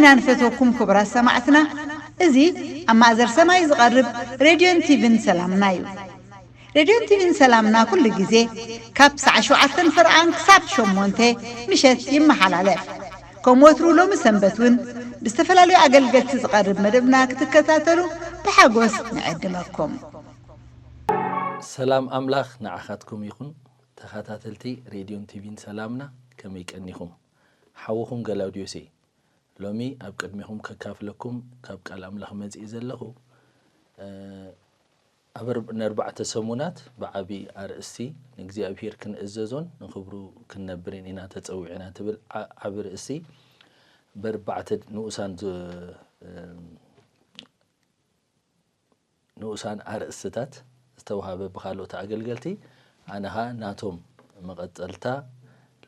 عزينا نفتوكم كبرى سمعتنا إزي أما أزر سماي زغرب راديون تيفن سلامنا يو راديون تيفن سلامنا كل جزء كابس عشوعة فرعان كساب شمونته مشت يمحل علف كم وترو لهم سنبتون باستفلالي أقل تزغرب مدبنا كتكتاتلو بحاجوس نعدمكم سلام أملاخ نعخاتكم يخون تخاتاتلتي راديون تيفن سلامنا كم يكأنيكم حوهم جلاوديوسي لومي أبقدمهم ككافلكم كابك الأملاخ مزئ زلهو أبر نربعة سمونات بعبي أرأسي نجزي أبير كن إزازون نخبرو كن نبرين إنا تتسويعنا تبل عبر أسي بربعة نوسان أرأستات استوهاب بخالو تعقل قلتي أنا ها ناتهم مقتلتا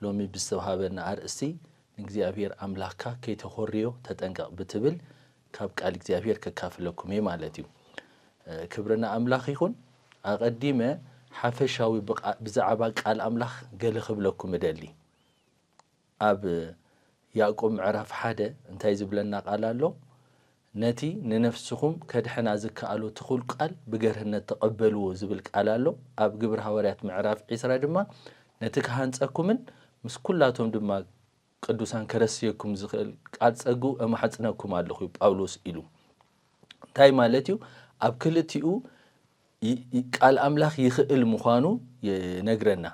لومي بستوهابنا أرأسي نجزي أبير أملاكا كي تخوريو تتنقق بتبل كابك على جزي أبير ككافلكم مالتيو كبرنا أملاخ يكون أقدمه حفشاوي بزعبك على الأملاخ قال خبلكم مدلي أب ياكم عرف حدا انت يزب لنا قال له نتي ننفسكم كدحنا زكالو تقول قال بقرهن تقبلوا زبلك قال له أب قبر هوريات معرف عيسرا دما نتك هانصكمن مس كلاتهم دما قدوسان كرسيكم زخل قال صقو اما حصناكم الله باولوس إلو تاي مالتيو أب كلتيو قال أملاخ يخئل مخانو ينقرنا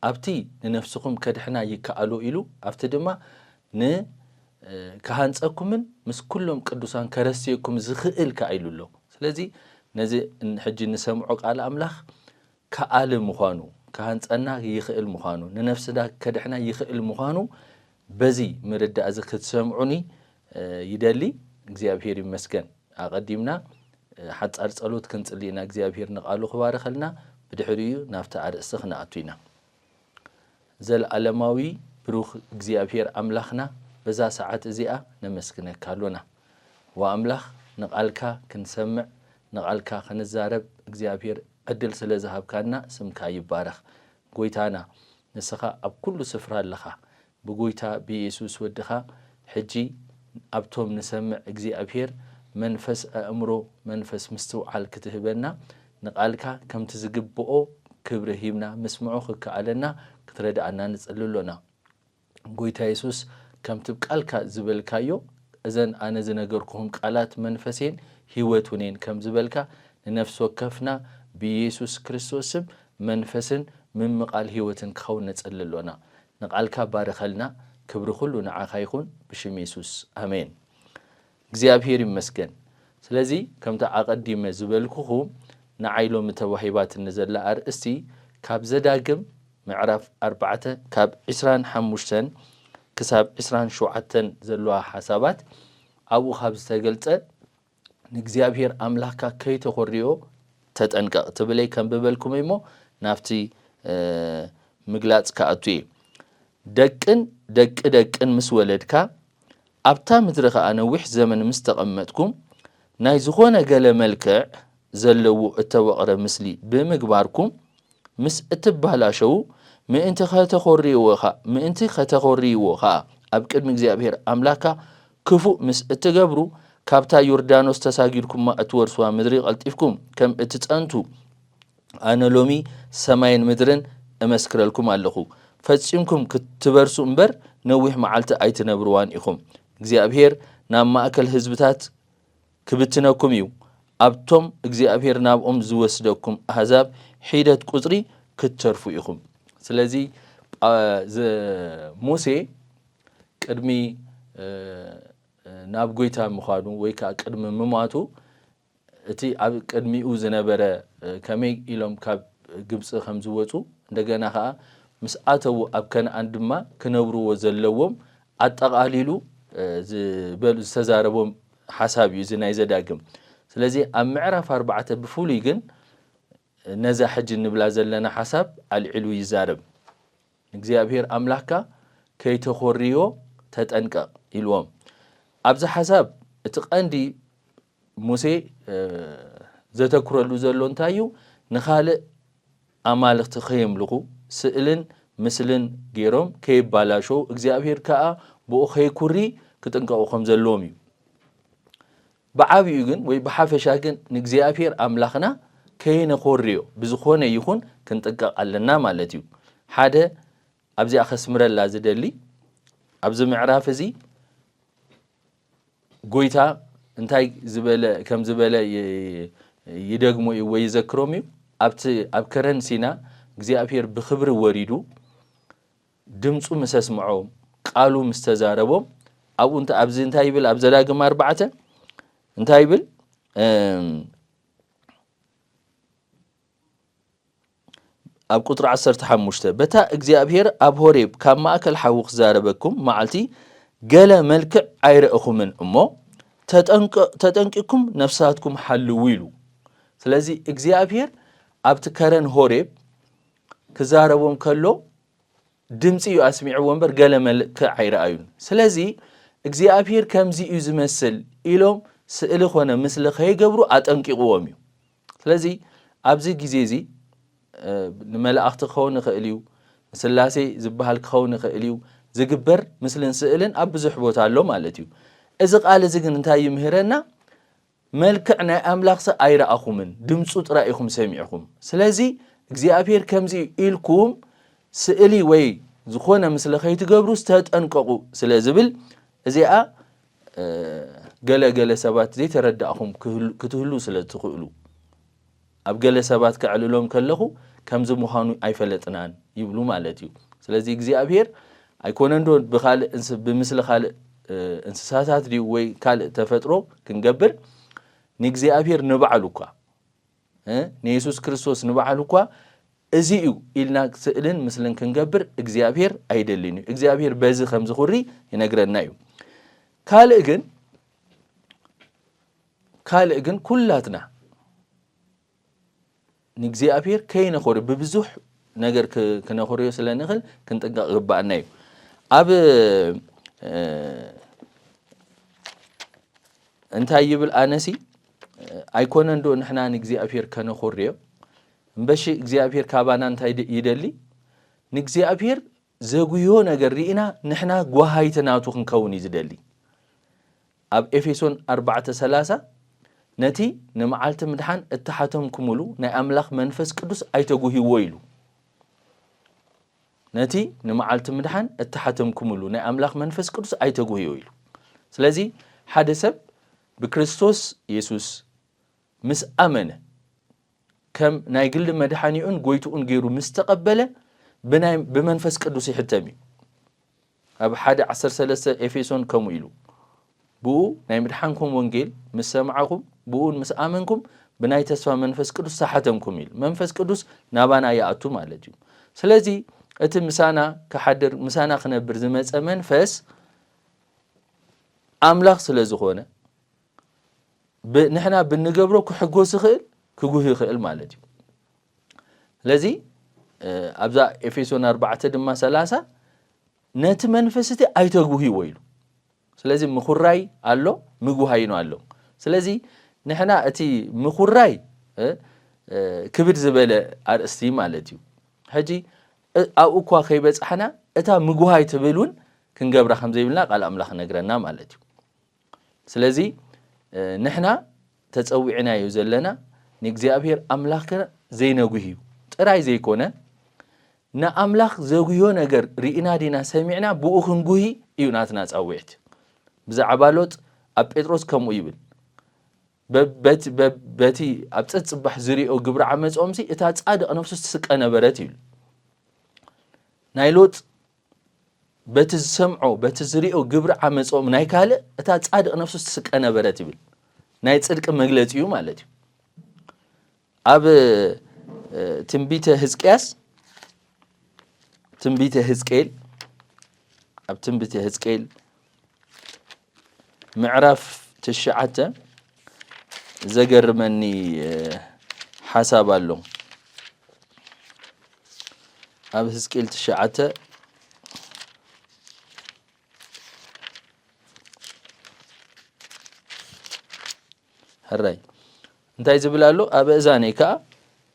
أبتي ننفسكم كدحنا يكالو إلو أبتي دما كهانصكمن مس كلهم قدوسان كرسيكم زخئل كايلو له سلازي نزي نحجي نسمعو قال أملاخ كآل مخانو كهانصنا يخئل مخانو ننفسنا كدحنا يخئل مخانو بزي مرد أزي كتسمعوني يدلي እግዚአብሔር ይመስገን أقدمنا حتى أرسلوت كنت لينا እግዚአብሔር نقالو خبار خلنا بدحريو نافتا أرسخنا أتوينا زل علماوي بروخ እግዚአብሔር أملاخنا بزا ساعات زيئة نمسكنا كالونا وأملاخ نقالكا كنسمع نقالكا خنزارب እግዚአብሔር أدل سلزهاب كانا سمكا يبارخ قويتانا نسخا أب كل سفرها لخا بقويتا بيسوس ودخا حجي أبتم نسمع እግዚአብሔር منفس أمره منفس مستوعال كتهبنا نقالكا كم تزقبؤو كبرهيمنا مسمعوخ كعلنا كتردعنا نسأللونا قويتا يسوس كم تبقالكا زبالكايو إذن أنا زنقركم قالات منفسين هيوتونين كم زبالكا لنفس وكفنا بيسوس كريستوسم منفسن من مقال هيوتن كون نسأللونا نقالكا بارخلنا كبر خلونا عخايخون بشم يسوس آمين እግዚአብሔር ይመስገን ስለዚህ ከምታ አቀዲመ ዝበልኩኹ ንዓይሎ ምተዋሂባት ንዘላ አርእስቲ ካብ ዘዳግም ምዕራፍ 4 ካብ 25 ክሳብ 27 ዘለዋ ሓሳባት ኣብኡ ካብ ዝተገልጸ ንእግዚአብሔር ኣምላኽካ ከይተኾሪዮ ተጠንቀቕ ትብለይ ከም በበልኩም እሞ ናፍቲ ምግላጽ ከኣቱ ደቅን ምስ ወለድካ أبتا مدرخ أنا وح زمن مستقمتكم ناي زخونا قال ملكع زلو التوقر مسلي بمقباركم مس اتبهلا شو ما انت خاتخوري وخا أبكر مجزيابير أملاكا كفو مس اتقبرو كابتا يوردانوس تساقيلكم ما اتورسوا مدري غلطيفكم كم اتتانتو أنا لومي سماين مدرن امسكر لكم اللخو فاتسيمكم كتبرسو امبر نوح معالت ايتنبروان إخم እግዚአብሔር ናብ ማእከል ህዝብታት ክብትነኩም እዩ ኣብቶም እግዚአብሔር ናብኦም ዝወስደኩም አሕዛብ ሒደት ቁጥሪ ክትተርፉ ኢኹም ስለዚ ሙሴ ቅድሚ ናብ ጎይታ ምዃኑ ወይ ከዓ ቅድሚ ምማቱ እቲ ኣብ ቅድሚኡ ዝነበረ ከመይ ኢሎም ካብ ግብጽ ከም ዝወጹ እንደገና ከዓ ምስ ኣተው ኣብ ከነዓን ድማ ክነብርዎ ዘለዎም ኣጠቃሊሉ ዝተዛረቦም ሓሳብ እዩ ዝናይ ዘዳግም ስለዚ ኣብ ምዕራፍ 4 ብፍሉይ ግን ነዛ ሕጂ ንብላ ዘለና ሓሳብ ኣልዕሉ ይዛረብ እግዚአብሔር ኣምላኽካ ከይተኾሪዮ ተጠንቀቕ ኢልዎም ኣብዚ ሓሳብ እቲ ቀንዲ ሙሴ ዘተኩረሉ ዘሎ እንታይ እዩ ንኻልእ ኣማልኽቲ ከየምልኹ ስእልን ምስልን ገይሮም ከይባላሾው እግዚአብሔር ከዓ ብኡ ከይኩሪ ክጥንቀቁ ከም ዘለዎም እዩ ብዓብዩ ግን ወይ ብሓፈሻ ግን ንእግዚአብሔር ኣምላኽና ከይነኮርዮ ብዝኾነ ይኹን ክንጥንቀቕ ኣለና ማለት እዩ ሓደ ኣብዚኣ ከስምረላ ዝደሊ ኣብዚ ምዕራፍ እዚ ጎይታ እንታይ ዝበለ ከም ዝበለ ይደግሞ ወይ ይዘክሮም እዩ ኣብ ከረን ሲና እግዚአብሔር ብክብሪ ወሪዱ ድምፁ ምስ ኣስምዖም ቃሉ ምስ ተዛረቦም ኣብዚ እንታይ ይብል ኣብ ዘዳግም 4 እንታይ ይብል ኣብ ቁጥሪ 15 በታ እግዚአብሔር ኣብ ሆሬብ ካብ ማእከል ሓዊ ክዛረበኩም መዓልቲ ገለ መልክዕ ኣይረእኹምን እሞ ተጠንቂኩም ነፍሳትኩም ሓልው ኢሉ ስለዚ እግዚአብሔር ኣብቲ ከረን ሆሬብ ክዛረቦም ከሎ ድምፂ እዩ ኣስሚዕዎ እምበር ገለ መልክዕ ኣይረኣዩን ስለዚ እግዚአብሔር ከምዚ እዩ ዝመስል ኢሎም ስእሊ ኾነ ምስሊ ከይገብሩ ኣጠንቂቕዎም እዩ ስለዚ ኣብዚ ግዜ እዚ ንመላእኽቲ ክኸውን ይኽእል እዩ ስላሴ ዝበሃል ክኸውን ይኽእል እዩ ዝግበር ምስልን ስእልን ኣብ ብዙሕ ቦታ ኣሎ ማለት እዩ እዚ ቃል እዚ ግን እንታይ ይምህረና መልክዕ ናይ ኣምላኽ ሰብ ኣይረኣኹምን ድምፁ ጥራይ ኢኹም ሰሚዕኹም ስለዚ እግዚአብሔር ከምዚ ኢልኩም ስእሊ ወይ ዝኾነ ምስሊ ከይትገብሩ ዝተጠንቀቁ ስለ ዝብል እዚኣ ገለ ሰባት ዘይተረዳእኹም ክትህሉ ስለ ትኽእሉ ኣብ ገለ ሰባት ክዕልሎም ከለኹ ከምዚ ምዃኑ ኣይፈለጥናን ይብሉ ማለት እዩ ስለዚ እግዚአብሔር ኣይኮነን ዶ ብምስሊ ካልእ እንስሳታት ድዩ ወይ ካልእ ተፈጥሮ ክንገብር ንእግዚአብሔር ንባዕሉ እኳ ንኢየሱስ ክርስቶስ ንባዕሉ እኳ እዚ እዩ ኢልና ስእልን ምስልን ክንገብር እግዚአብሔር ኣይደልን እዩ እግዚአብሔር በዚ ከም ዝኹሪ ይነግረና እዩ ካልእ ግን ኩላትና ንእግዚአብሔር ከይነኮርዮ ብብዙሕ ነገር ክነኮርዮ ስለ ንኽእል ክንጥንቀቕ ግባአና እዩ ኣብ እንታይ ይብል ኣነሲ ኣይኮነን ዶ ንሕና ንእግዚአብሔር ከነኮርዮ እምበሺ እግዚአብሔር ካባና እንታይ ይደሊ ንእግዚአብሔር ዘጉዮ ነገር ርኢና ንሕና ጓሃይትናቱ ክንከውን እዩ ዝደሊ ኣብ ኤፌሶን 4:30 ነቲ ንመዓልቲ ምድሓን እተሓተምኩምሉ ናይ ኣምላኽ መንፈስ ቅዱስ ኣይተጉሂዎ ኢሉ ነቲ ንመዓልቲ ምድሓን እተሓተምኩምሉ ናይ ኣምላኽ መንፈስ ቅዱስ ኣይተጉሂዎ ኢሉ ስለዚ ሓደ ሰብ ብክርስቶስ ኢየሱስ ምስ ኣመነ ከም ናይ ግሊ መድሓኒኡን ጎይቱኡን ገይሩ ምስ ተቐበለ ብመንፈስ ቅዱስ ይሕተም እዩ ኣብ 1:13 ኤፌሶን ከምኡ ኢሉ ብኡ ናይ ምድሓንኩም ወንጌል ምስ ሰማዓኩም ብኡን ምስ ኣመንኩም ብናይ ተስፋ መንፈስ ቅዱስ ተሓተምኩም ኢሉ መንፈስ ቅዱስ ናባና ይኣቱ ማለት እዩ ስለዚ እቲ ምሳና ክሓድር ምሳና ክነብር ዝመፀ መንፈስ ኣምላኽ ስለ ዝኾነ ንሕና ብንገብሮ ክሕጎስ ይኽእል ክጉህ ይኽእል ማለት እዩ ስለዚ ኣብዛ ኤፌሶን 4:30 ነቲ መንፈስ እቲ ኣይተጉሂዎ ኢሉ ስለዚ ምኹራይ ኣሎ ምጉሃይኑ ኣሎ ስለዚ ንሕና እቲ ምኹራይ ክብድ ዝበለ ኣርእስቲ ማለት እዩ ሕጂ ኣብኡ እኳ ከይበፅሓና እታ ምጉሃይ ትብልን ክንገብራ ከም ዘይብልና ቃል ኣምላኽ ነግረና ማለት እዩ ስለዚ ንሕና ተፀዊዕናዮ ዘለና ንእግዚአብሔር ኣምላኽና ዘይነጉህ እዩ ጥራይ ዘይኮነ ንኣምላኽ ዘጉዮ ነገር ርኢና ዲና ሰሚዕና ብኡ ክንጉሂ እዩ ናትና ፃዊዕት ብዛዕባ ሎጥ ኣብ ጴጥሮስ ከምኡ ይብል በቲ ኣብ ፀፅባሕ ዝሪኦ ግብሪ ዓመፆምሲ እታ ጻድቕ ነፍሱ ትስቀ ነበረት ይብል ናይ ሎጥ በቲ ዝሰምዖ በቲ ዝሪኦ ግብሪ ዓመፆም ናይ ካልእ እታ ጻድቕ ነፍሱ ትስቀ ነበረት ይብል ናይ ጽድቂ መግለፂ እዩ ማለት እዩ ኣብ ትንቢተ ሕዝቅኤል ምዕራፍ 9 ዘገርመኒ ሓሳብ ኣሎ ኣብ ሕዝቅኤል 9 هراي انتاي زبلالو ابازاني كا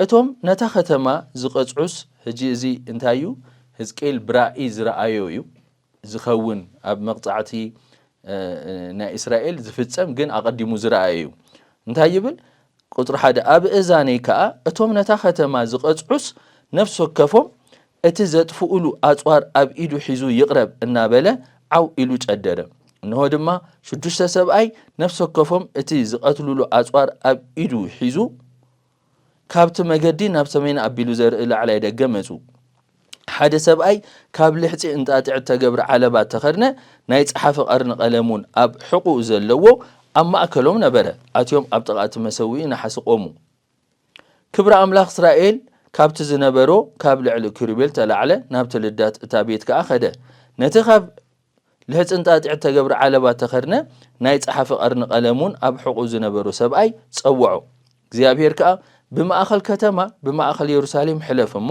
اتوم نتا ختما زقصعس هجي زي انتايو حزقيل برائي زرأيو يو زخون اب مقطعتي ናይ እስራኤል ዝፍጸም ግን ኣቐዲሙ ዝረአዩ እንታይ ይብል ቁጥሪ 1 ኣብ እዛነይ ከዓ እቶም ነታ ከተማ ዝቐጽዑስ ነፍስ ወከፎም እቲ ዘጥፍኡሉ ኣጽዋር ኣብ ኢዱ ሒዙ ይቕረብ እናበለ ዓው ኢሉ ጨደረ እንሆ ድማ 6 ሰብኣይ ነፍስ ወከፎም እቲ ዝቐትሉሉ ኣጽዋር ኣብ ኢዱ ሒዙ ካብቲ መገዲ ናብ ሰሜን ኣቢሉ ዘርኢ ላዕላይ ደገ መጹ ሓደ ሰብኣይ ካብ ልሕፂ እንጣጢዕ ተገብረ ዓለባ ተኸድነ ናይ ጸሓፊ ቀርኒ ቀለሙን ኣብ ሕቁኡ ዘለዎ ኣብ ማእከሎም ነበረ ኣትዮም ኣብ ጥቓቲ መሰዊኢ ናሓሲ ቆሙ ክብሪ ኣምላኽ እስራኤል ካብቲ ዝነበሮ ካብ ልዕሊ ክሩቤል ተላዕለ ናብ ትልዳት እታ ቤት ከዓ ኸደ ነቲ ካብ ልሕፂ እንጣጢዕ ተገብረ ዓለባ ተኸድነ ናይ ጸሓፊ ቀርኒ ቀለሙን ኣብ ሕቁኡ ዝነበሩ ሰብኣይ ጸውዖ እግዚአብሔር ከዓ ብማእኸል ከተማ ብማእኸል ኢየሩሳሌም ሕለፍ እሞ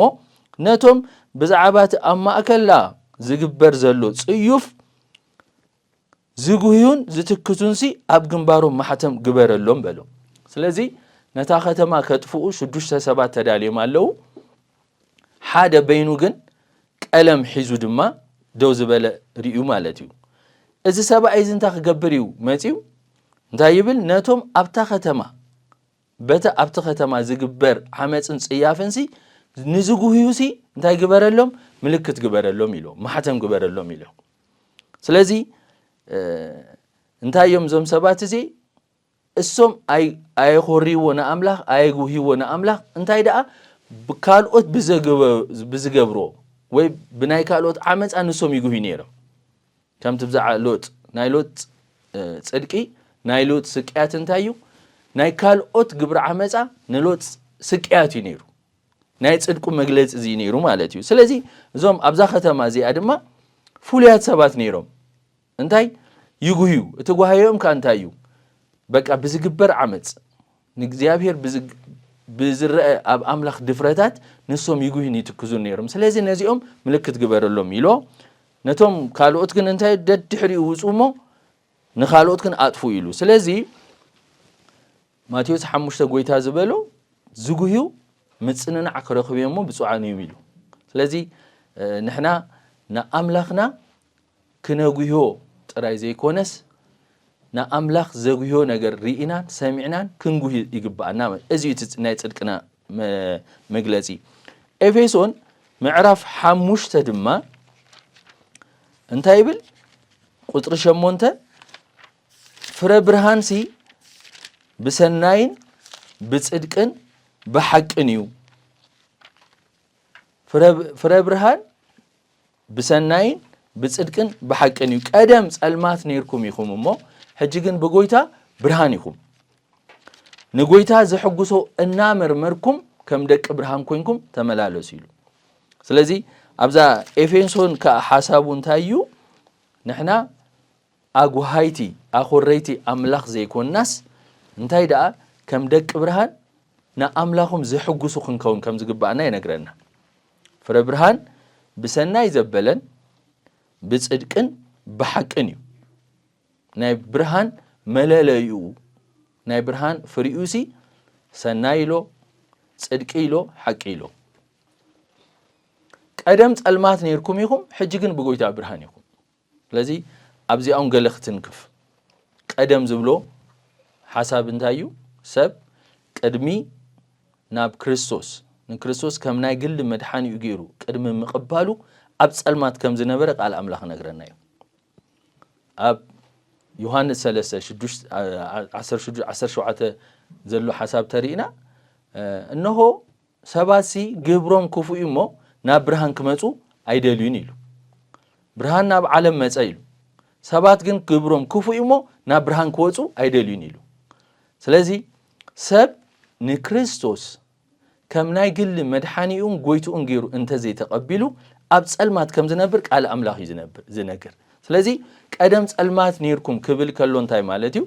ነቶም ብዛዕባት ኣብ ማእከላ ዝግበር ዘሎ ጽዩፍ ዝጉዩን ዝትክቱንሲ ኣብ ግንባሮም ማሕተም ግበረሎም በሎ ስለዚ ነታ ከተማ ከጥፍኡ 6 ሰባት ተዳልዮም ኣለው ሓደ በይኑ ግን ቀለም ሒዙ ድማ ደው ዝበለ ሪኡ ማለት እዩ እዚ ሰብኣይ ዝንታ ክገብር እዩ መጺው እንታይ ይብል ነቶም ኣብታ ከተማ በታ ኣብታ ከተማ ዝግበር ዓመፅን ጽያፍንሲ ንዝጉዩሲ እንታይ ግበረሎም ምልክት ግበረሎም ኢሎ ማሕተም ግበረሎም ኢሎ ስለዚ እንታይ እዮም ዞም ሰባት እዚ እሶም ኣይኾሪዎ ንኣምላኽ ኣይጉሂዎ ንኣምላኽ እንታይ ደኣ ብካልኦት ብዝገብሮ ወይ ብናይ ካልኦት ዓመፃ ንሶም ይጉሂ ነይሮም ከምቲ ብዛዕባ ሎጥ ናይ ሎጥ ጽድቂ ናይ ሎጥ ስቅያት እንታይ እዩ ናይ ካልኦት ግብሪ ዓመፃ ንሎጥ ስቅያት እዩ ነይሩ ናይ ጽድቁ መግለጽ እዚ ነይሩ ማለት እዩ ስለዚ እዞም ኣብዛ ከተማ እዚኣ ድማ ፍሉያት ሰባት ነይሮም እንታይ ይጉህዩ እቲ ጓህዮም ከዓ እንታይ እዩ በቃ ብዝግበር ዓመፅ ንእግዚአብሔር ብዝረአ ኣብ ኣምላኽ ድፍረታት ንሶም ይጉህን ይትክዙን ነይሮም ስለዚ ነዚኦም ምልክት ግበረሎም ኢሎ ነቶም ካልኦት ግን እንታይ ደድሕሪኡ ውፁ እሞ ንኻልኦት ግን ኣጥፉ ኢሉ ስለዚ ማቴዎስ 5 ጎይታ ዝበሎ ዝጉህዩ ምጽንናዕ ክረኽብዮ እሞ ብፁዓን እዩ ኢሉ ስለዚ ንሕና ንኣምላኽና ክነጉህዮ ጥራይ ዘይኮነስ ንኣምላኽ ዘጉህዮ ነገር ርኢናን ሰሚዕናን ክንጉህ ይግባአና እዚ ናይ ጽድቅና መግለጺ ኤፌሶን ምዕራፍ 5 ድማ እንታይ ይብል ቁጥሪ 8 ፍረ ብርሃንሲ ብሰናይን ብጽድቅን بحقن يو فرا برهان بسناين بصدقن بحقن يو قدم صلمات نيركم يخوم مو حجيغن بغويتا برهان يخوم نغويتا زحغسو انامرمركم كم دق برهان كوينكم تملالس يلو ስለዚህ አብዛ ኤፌሶን ከሐሳቡን ታዩ ንሕና አጉሃይቲ አኾረይቲ አምላኽ ዘይኮናስ እንታይ ዳ ከም ደቅ ብርሃን ንአምላኹም ዝሕጉሱ ክንከውን ከም ዝግባአና ይነግረና ፍረ ብርሃን ብሰናይ ዘበለን ብጽድቅን በሐቅን እዩ ናይ ብርሃን መለለዩ ናይ ብርሃን ፍሪኡሲ ሰናይ ኢሎ ጽድቅ ኢሎ ሐቅ ኢሎ ቀደም ጸልማት ነርኩም ይኹም ሕጂ ግን ብጎይታ ብርሃን ይኹም ስለዚህ ኣብዚአውን ገለኽትንክፍ ቀደም ዝብሎ ሐሳብ እንታዩ ሰብ ቀድሚ ናብ ክርስቶስ ንክርስቶስ ከም ናይ ግል መድሓኒ እዩ ገይሩ ቀድሚ ምቕባሉ ኣብ ጸልማት ከም ዝነበረ ቃል ኣምላኽ ነግረና እዩ ኣብ ዮሐንስ 3:16-17 ዘሎ ሐሳብ ተሪእና እነሆ ሰባሲ ግብሮም ክፉእ እሞ ናብ ብርሃን ክመጹ አይደልዩን ኢሉ ብርሃን ናብ ዓለም መጻ ኢሉ ሰባት ግን ግብሮም ክፉእ እሞ ናብ ብርሃን ክወጹ አይደልዩን ኢሉ ስለዚህ ሰብ ንክርስቶስ ከም ናይ ግል መድሓኒኡን ጎይቱኡን ገይሩ እንተዘይ ተቀቢሉ ኣብ ጸልማት ከም ዝነብር ቃል ኣምላኽ እዩ ዝነግር ስለዚህ ቀደም ጸልማት ነርኩም ክብል ከሎ እንታይ ማለት እዩ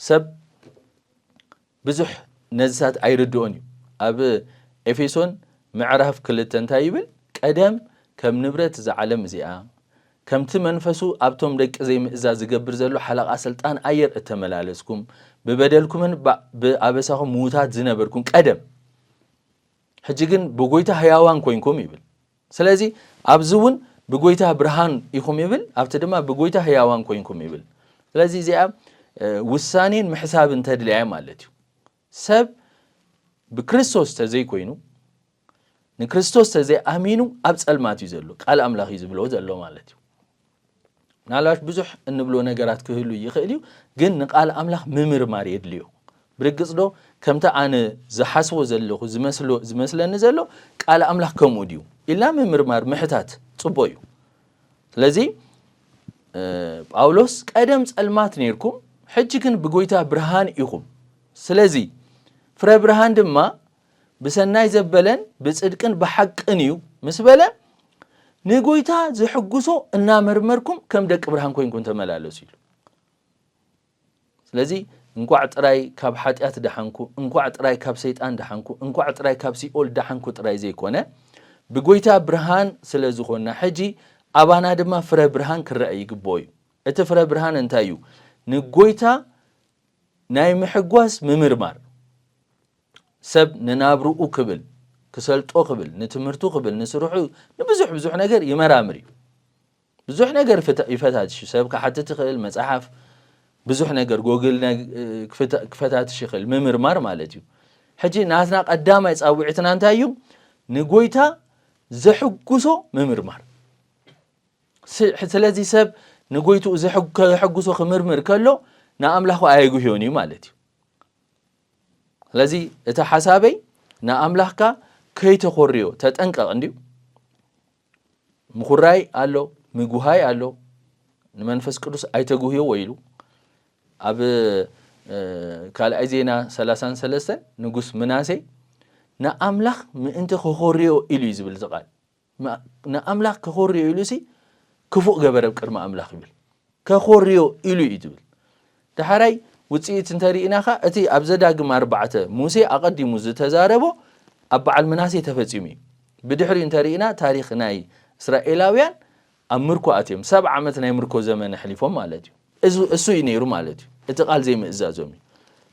ሰብ ብዙሕ ነዝሳት አይርድኦን እዩ ኣብ ኤፌሶን ምዕራፍ 2 እንታይ ይብል ቀደም ከም ንብረት ዝዓለም እዚኣ ከምቲ መንፈሱ ኣብቶም ደቂ ዘይምእዛዝ ዝገብር ዘሎ ሓለቃ ስልጣን ኣየር እተመላለስኩም ብበደልኩምን ብኣበሳኹም ሙታት ዝነበርኩም ቀደም ሕጂ ግን ብጎይታ ህያዋን ኮይንኩም ይብል ስለዚህ ኣብዝውን بقويتها برهان يخم يبل أبتدما بقويتها هياوان كوينكم يبل لذي زي والثانين محساب انتدلي مالتي سب بكريستوس تزي كوينو نكريستوس تزي أمينو أبسأل ما تيزلو قال أملاخ يزبلو زلو مالتي نعلاش بزح النبلو نجارات كهلو يخليو جن نقال أملاخ ممر ماري يدليو برجس له كم تأنا زحسو زلو زمسلو نزلو قال أملاخ كموديو إلا ممر مار محتات صبويو لذي باولوس قدم سألمات نيركم حجكن بقويتا برهان يقوم سلازي فرا برهان دما بسناي زبلن بصدقن بحقنيو مسبله نغويتا زحغسو እና መርመርኩም ከም ደቅ ብርሃን ኮይንኩም ተመላለሱ ይሉ ስለዚህ እንኳዕ ጥራይ ካብ ኃጢአት ደሓንኩ እንኳዕ ጥራይ ካብ ሰይጣን ደሓንኩ እንኳዕ ጥራይ ካብ ሲኦል ደሓንኩ ጥራይ ዘይኮነ ብጎይታ ብርሃን ስለዝኾና ሕጂ አባና ድማ ፍረ ብርሃን ክረአይ ይግቦዩ እቲ ፍረ ብርሃን እንታዩ ንጎይታ ናይ ምሕጓስ ምምርማር ሰብ ንናብሩኡ ክብል كسلت أقبل نتمرتو قبل نسرحو بزح نجار يمرامري بزح نجار يفتات شو سبب حتى تخيل مصحف بزح نجار جوجل كفتات شخل ممر مار مالتيو حجي ناسنا قدام يصاوعتنا انتايو نغويتا زحقوسو ممر مار ስለዚህ ሰብ ንጎይቱ ዘሐጉሶ خمرمر كله نا املاخو ايغو هيوني مالتيو ስለዚህ እታ ሐሳበይ ና አምላኽካ ከይተኾርዮ ተጠንቀቕ እንዲው ምኹራይ አሎ ምጉሃይ አሎ ንመንፈስ ቅዱስ አይተጉህዮ ወይሉ አብ ካልአይ ዜና 33 ንጉስ ምናሴ ና አምላኽ ምእንተ ከኾርዮ ኢሉ ይዝብል ዝቃል ና አምላኽ ከኾርዮ ኢሉሲ ክፉእ ገበረብ ቅድመ አምላኽ ይብል ከኾርዮ ኢሉ ይዝብል ደሓራይ ውጽኢት እንተሪኢናኻ እቲ ኣብ ዘዳግም 4 ሙሴ አቀዲሙ ዝተዛረቦ أبعال مناسي تفزيمي بدحري انترينا تاريخ ناي إسرائيلاويان أمركو أتيم 7 عامات ناي مركو زمان حليفهم مالتي السوي نيرو مالتي اتقال زي مئزازومي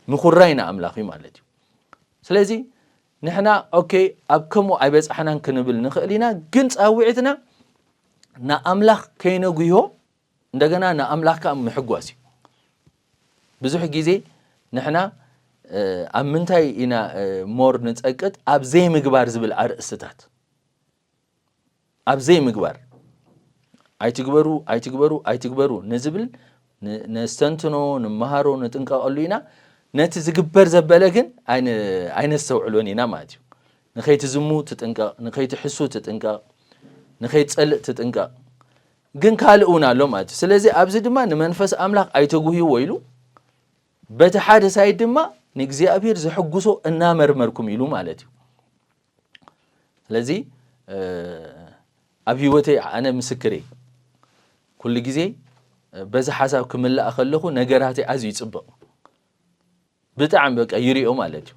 مخرينا أملاخي مالتي سلازي نحنا أوكي أبكمو عباس أحنا نكنبل نخلينا جنس أوعتنا نا أملاخ كينو جيهو ندقنا نا أملاخ كأم محقواسي بزوح جيزي نحنا أمنتاي إنا مور نتأكد أبزي مقبار زبل أرأستات أبزي مقبار أي تكبرو نزبل نستنتنو نمهارو نتنقى قلوينا نتزقبر زبالكن أين السوعلونينا ماتيو نخي تزمو تتنقى نخي تحسو تتنقى نخي تسأل تتنقى جن كالقونا لو ماتيو سلازي أبزي دما نمنفس أملاق أي تقوهي ويلو بتحادث أي دما نجزي أبير زحجوسو إننا مرمركم يلو مالتي لذي أبيوتي أنا مسكري كل جزء بس حسب كمل أخلقه نجاراتي عزيز أبق بتعم بك أيريو مالتي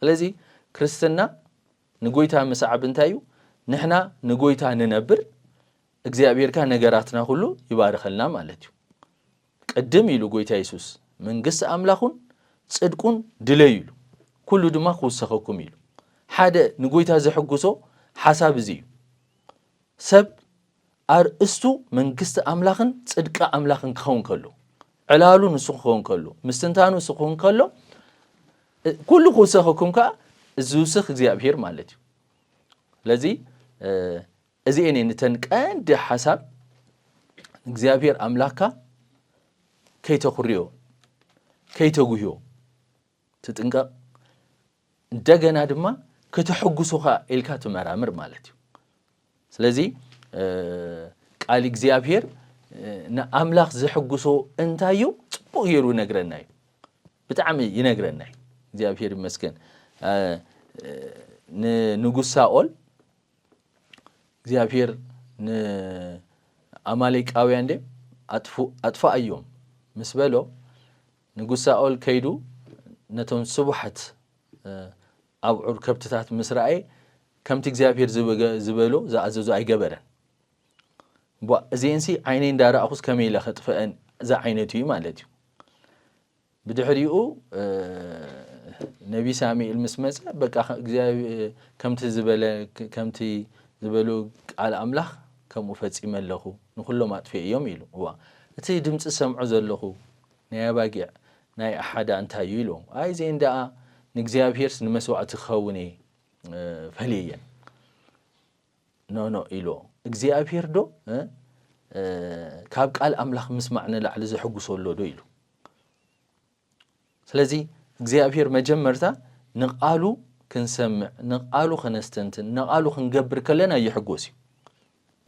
لذي كريستنا نقولتها مسعب انتايو نحنا نقولتها ننبر أجزي أبير كان نجاراتنا كله يبارك لنا مالتي قدم يلو قويتا يسوس من قصة أملاخون صدقون دليلو كل دما خوسخكم يلو حدا نقولتها زحقوسو حساب زي سب أرستو من قصة أملاخن صدق أملاخن كون كله علالو نسخون كله مستنتانو نسخون كله كل خوسخكم كا زوسخ زي أبهير مالتي لذي أزي إني نتنقان دي حساب زي أبهير أملاكا كي تخريو كي تغويو تتنقى دغنا دما كتحغسوها إلكا تمرامر مالتي سلازي قال እግዚአብሔር አምላኽ ዘሕጉሶ እንታዩ ጽቡቕ ጌሩ ነግረናዩ በጣም ይነግረናዩ እግዚአብሔር ይመስገን ንጉስ ሳኦል እግዚአብሔር አማሌቃውያን ደም አጥፋ አዮም መስበሎ ንጉስ ሳኦል ከይዱ ነቶም ስቡሐት አብዑር ከብትታት ምስራኤ ከምቲ እግዚአብሔር ዝበሎ ዘአዘዙ አይገበረን زينسي عينين دار أخوس كميلة خطفأن ذا عينتي مالتي بدحريو نبي سامي المسمس بقى كم تزبله كم تزبلو على أملاخ كم فتصيم اللهو نخلو ما تفي يوم يلو هو أتي دمت سمعو زلهو نيا باقي ناي أحد أنت يلو أي زين دا نجزيها بيرس نمسوا أتخوني فليا نو يلو جزيها بيردو كاب قال أملاخ مسمعنا لعل زحقو صولو دو يلو سلازي جزيها بير مجمرتا نقالو كنسمع نقالو خنستنتن نقالو خنقبر كلنا يحقوسي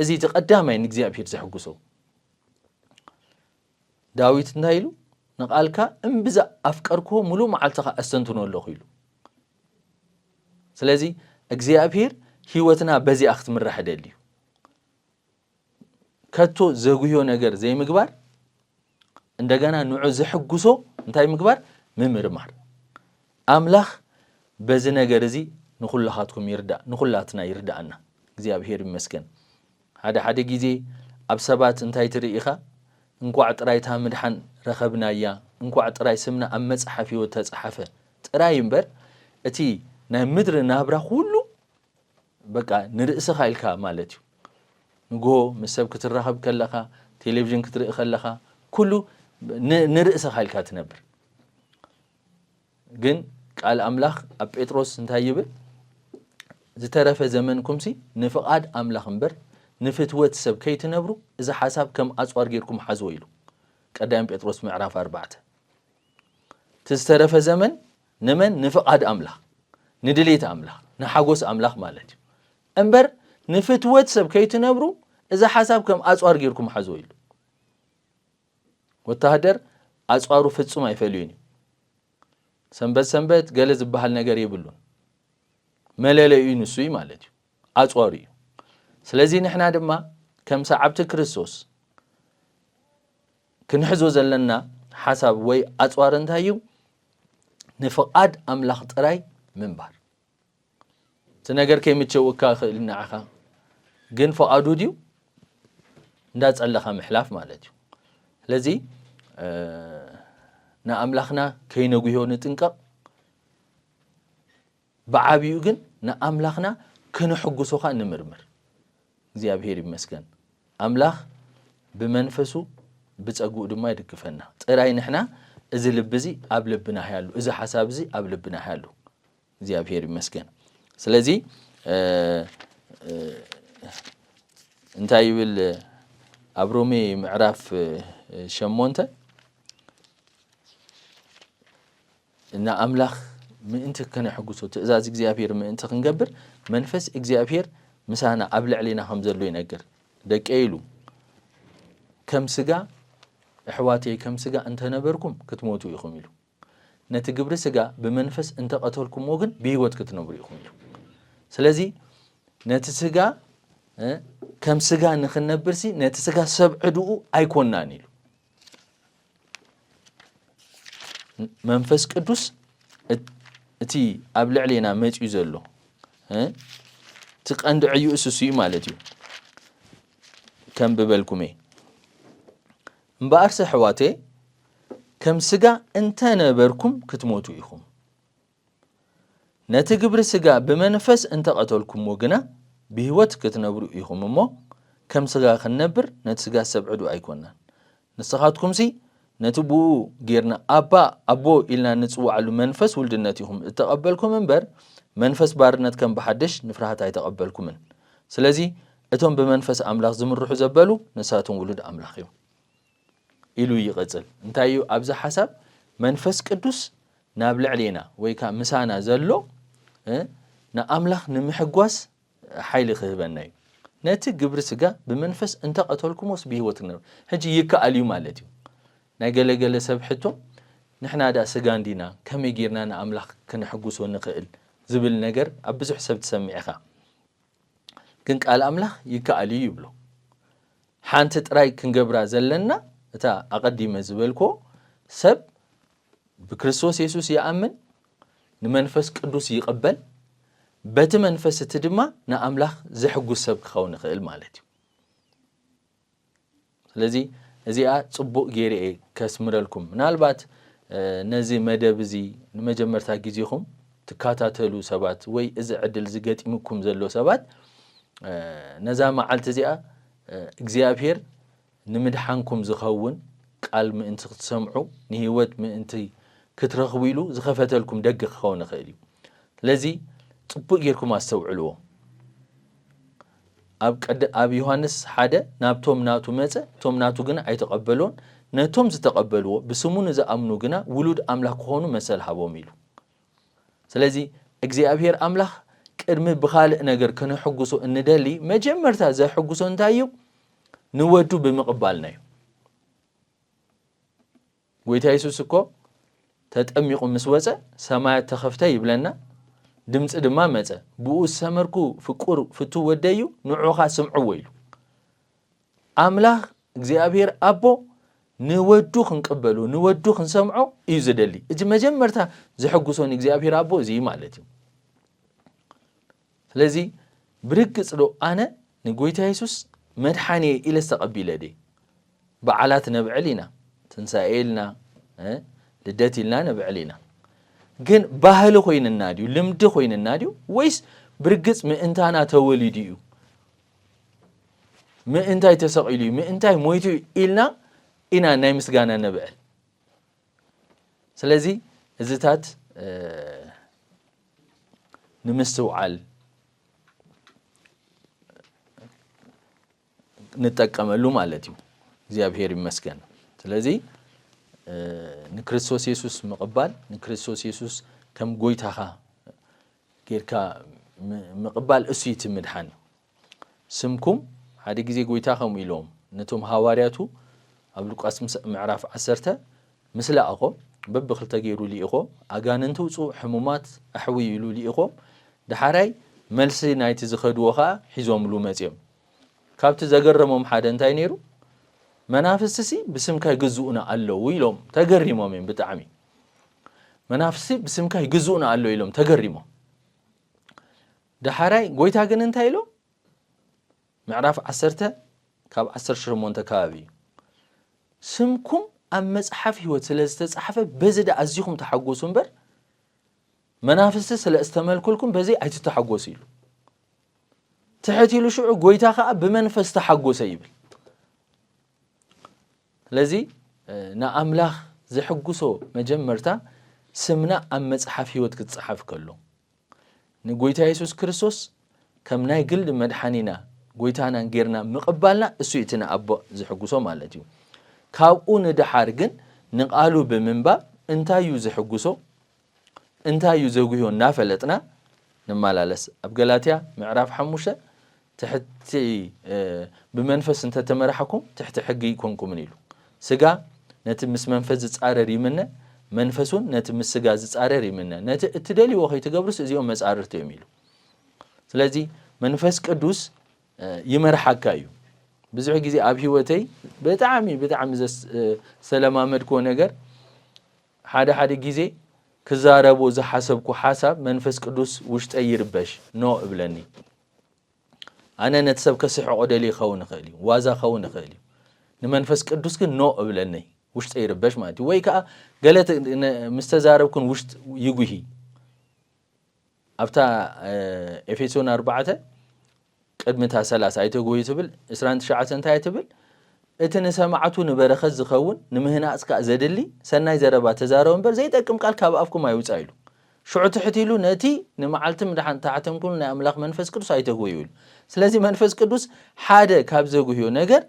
إذا تقدامي نجزيها بير زحقوسو داويت نايلو نقالكا انبزا أفكاركو ملو معالتخا أستنتنو اللو خيلو سلازي جزيها بير هيوتنا بزي أخت من راح دليو كاتو زغيو نجر زي مقبار عندنا نوع زحقوسو انتاي مقبار ممرمار أملاخ بزي نجر زي نقول لهاتكم يردا نقول لهاتنا يردانا جزيها بير مسكن هذا حدا جيزي أبسبات انتاي تريخا انكو عطرايتها مدحن رخبنا اياه انكو عطراي سمنا أمس حفي وتتصحفه تراي مبر اتي نا مدر نابرا كله بقى نرئسخ إلكا مالتيو نقو مسب كترخب كلخا تلفزيون كترئ خلخا كله نرئسخ إلكا تنبر جن قال أملاخ بيتروس انتهى يبل زترف زمنكم سي نفقاد أملاخ مبر نفتوت سب كي تنبرو إذا حساب كم أصوار غيركم حزويلو قدام بيتروس معرف 4 تسترف زمن نمن نفقاد أملاخ ندليت أملاخ نحقوس أملاخ مالتي أمبر نفتوت سب كي تنبرو إذا حساب كم أصوار غيركم حزويلو وتهدر أصوارو فتسو ما يفليوني سنبت قال زبحال نجار يبلون ملالي نسوي مالتي أصواري سلازي نحنا دما كم ساعبت كريستوس كنحزو زلنا حسب وي أصوار انتهيو نفقاد أملاخ تراي منبار تنجر كي متشوكا خلنا عخا جن فقادو ديو نداز ألخا محلاف مالتيو لذي نا أملاخنا كي نقويو نتنقا بعابيو جن نا أملاخنا كنحقو سوخا نمرمر እግዚአብሔር ይመስገን አምላኽ በመንፈሱ በጸጉኡ ድማ ይድግፈና ጥራይ ንሕና እዚ ልብዚ ኣብ ልብና ያሉ እዚ ሐሳብ እዚ ኣብ ልብና ያሉ እግዚአብሔር ይመስገን ስለዚ እንታይ ይብል አብሮሜ ምዕራፍ 8 እና አምላኽ ምእንቲ ከነሕጉሶ ትእዛዝ እግዚአብሔር ምእንቲ ክንገብር መንፈስ እግዚአብሔር مسانا أبلع علينا خمزلو ينقر دقيلو كم سجا إحواتي كم سجا أنت نبركم كتموتوا يخميلو نتجبر سجا بمنفس أنت قتلكم موجن بيوت كتنبر يخميلو سلازي نتسجا كم سجا نخن برسي نتسجا 7 أيكون نانيلو منفس قدوس تي أبلع علينا ميت يزلو تقند عيو أساسي مالتيو كم ببالكمي مبارس حواتي كم سجا أنت نبركم كتموتوا يخم نتجبر سجا بمنفس أنت قتلكم وجنا بهوت كتنبروا يخم مو كم سجا خنبر نتسجا 7 أيكوننا نسخاتكم سي نتبو غيرنا أبو إلنا نتسوى على منفس ولدناتهم تقبلكم منبر منفس بارنت كم بحدش نفرحت يتقبلكم من سلازي اتهم بمنفس املاخ زمرحو زبلو نساتهم ولد املاخيو إلو يقتل انتايو ابز حسب منفس قدوس نابل علينا ويكا مسانا زلو نا املاخ نمحقواس حيل خهبناي ناتي قبر سقا بمنفس انت قتلكم وس بهوتنا هجي يكا اليو مالتيو نا قل سبحتو نحنا دا سقان دينا كم يجيرنا نا املاخ كنحقوسو نقل زبل نجر أبزح سب تسمعها كنك على أملاخ يكالي يبلو حانت راي كنجبرا زلنا تا أقدم زبلكو سب بكريستوس يسوع يأمن نمنفس قدوس يقبل بت منفس تدما نا أملاخ زحقو سب خون خيل مالتي لذي زي صبو غيري كسمر لكم نالبات نزي مدبزي نمجمرتا غيزيكم تكاتاتلو سبات وي إذا عدل زقت مكم زلو سبات نزا معلت زيا እግዚአብሔር ንምድሓንኩም ዝኸውን ቃል ምእንቲ ክትሰምዑ ንህይወት ምእንቲ ክትረኽቡ ኢሉ ዝኸፈተልኩም ደግ ክኸውን ይኽእል እዩ ስለዚ ጽቡቕ ጌርኩም ኣስተውዕልዎ ኣብ ዮሐንስ 1 ናብቶም ናቱ መጸ ቶም ናቱ ግና ኣይተቐበሎን ነቶም ዝተቐበልዎ ብስሙ ንዝኣምኑ ግና ውሉድ ኣምላኽ ክኾኑ መሰል ሃቦም ኢሉ ስለዚ እግዚአብሔር ኣምላኽ ቅድሚ ብኻልእ ነገር ክንሕጉሶ እንደሊ መጀመርታ ዘሕጉሶ እንታይ እዩ ንወዱ ብምቕባልና እዩ ጎይታ ኢየሱስ እኮ ተጠሚቁ ምስ ወፀ ሰማያት ተኸፍተ ይብለና ድምፂ ድማ መፀ ብኡ ሰመርኩ ፍቁር ፍቱ ወደዩ ንዑኻ ስምዑ ኢሉ ኣምላኽ እግዚአብሔር ኣቦ ንወዱ ክንቅበሉ ንወዱ ክንሰምዖ እዩ ዝደሊ እዚ መጀመርታ ዝሕጉሶን እግዚአብሔር ኣቦ እዚ ማለት እዩ ስለዚ ብርግጽ ዶ ኣነ ንጎይታ ኢየሱስ መድሓኒ ኢለ ተቐቢለ ዲ በዓላት ነብዕል ኢና ትንሳኤ ኢልና ልደት ኢልና ነብዕል ኢና ግን ባህሊ ኮይንና ድዩ ልምዲ ኮይንና ድዩ ወይስ ብርግጽ ምእንታና ተወሊዱ እዩ ምእንታይ ተሰቂሉ እዩ ምእንታይ ሞይቱ ኢልና ኢና ናይ ምስጋና ነብዕል ስለዚ እዝታት ንምስትውዓል ንጠቀመሉ ማለት እዩ እግዚአብሔር ይመስገን ስለዚ ንክርስቶስ ኢየሱስ ምቕባል ንክርስቶስ ኢየሱስ ከም ጎይታኻ ጌርካ ምቕባል እሱ ይትምድሓን ስምኩም ሓደ ጊዜ ጎይታኸም ኢሎም ነቶም ሐዋርያቱ ኣብ ሉቃስ ምዕራፍ 10 ምስሊ ኣቆም በብኽልተ ገይሩ ሊኢኾ ኣጋንንቱ ውፁ ሕሙማት ኣሕዊ ኢሉ ሊኢኾም ድሓራይ መልሲ ናይቲ ዝኸድዎ ኸዓ ሒዞምሉ መጽዮም ካብቲ ዘገረሞም ሓደ እንታይ ነይሩ መናፍስቲ ብስምካ ይግዝኡና ኣለዉ ኢሎም ተገሪሞም እዮም ብጣዕሚ መናፍስቲ ብስምካ ይግዝኡና ኣለዉ ኢሎም ተገሪሞም ድሓራይ ጎይታ ግን እንታይ ኢሎም ምዕራፍ 10 ካብ 18 ከባቢ ስምኩም ኣብ መጽሓፍ ህይወት ስለ ዝተጻሕፈ በዚ ኣዝኹም ተሓጎሱ እምበር መናፍስቲ ስለ ዝተመልኩልኩም በዚ ኣይትተሓጎሱ ኢሉ ትሕት ኢሉ ሽዑ ጎይታ ኸዓ ብመንፈስ ተሓጎሰ ይብል ስለዚ ንኣምላኽ ዝሕጉሶ መጀመርታ ስምና ኣብ መጽሓፍ ህይወት ክትጽሓፍ ከሎ ንጎይታ ኢየሱስ ክርስቶስ ከም ናይ ግል መድሓኒና ጎይታና ጌርና ምቕባልና እሱ ይትና ኣቦ ዝሕጉሶ ማለት እዩ ካብኡ ንድሓር ግን ንቃሉ ብምንባብ እንታይ እዩ ዝሕጉሶ እንታይ እዩ ዘጉህዮ እናፈለጥና ንመላለስ ኣብ ገላትያ ምዕራፍ 5 ትሕቲ ብመንፈስ እንተተመራሕኩም ትሕቲ ሕጊ ይኮንኩምን ኢሉ ስጋ ነቲ ምስ መንፈስ ዝጻረር ይምነ መንፈሱን ነቲ ምስ ስጋ ዝጻረር ይምነ ነቲ እትደልይዎ ከይትገብሩስ እዚኦም መጻርርቲ እዮም ኢሉ ስለዚ መንፈስ ቅዱስ ይመርሓካ እዩ ብዙሕ ጊዜ ኣብ ህይወተይ ብጣዕሚ ሰለማመድኮ ነገር ሓደ ጊዜ ክዛረቦ ዝሓሰብኩ ሓሳብ መንፈስ ቅዱስ ውሽጠይ ይርበሽ ኖ እብለኒ ኣነ ነቲ ሰብ ከስሕቆ ደሊ ይኸውን ይኽእል እዩ ዋዛ ኸውን ይኽእል እዩ ንመንፈስ ቅዱስ ግን ኖ እብለኒ ውሽጠይ ይርበሽ ማለት እዩ ወይ ከዓ ገለ ምስተዛረብኩን ውሽጥ ይጉሂ ኣብታ ኤፌሶን 4 ቅድምታ 30 ኣይተጎይ ትብል 29 እንታይ ትብል እቲ ንሰማዕቱ ንበረኸት ዝኸውን ንምህናጽካ ዘድሊ ሰናይ ዘረባ ተዛረቡ እምበር ዘይጠቅም ቃል ካብ ኣፍኩም ኣይውፃ ኢሉ ሽዑ ትሕት ኢሉ ነቲ ንመዓልቲ ምድሓን ተዓተምኩን ናይ ኣምላኽ መንፈስ ቅዱስ ኣይተጎዩ ኢሉ ስለዚ መንፈስ ቅዱስ ሓደ ካብ ዘጉህዮ ነገር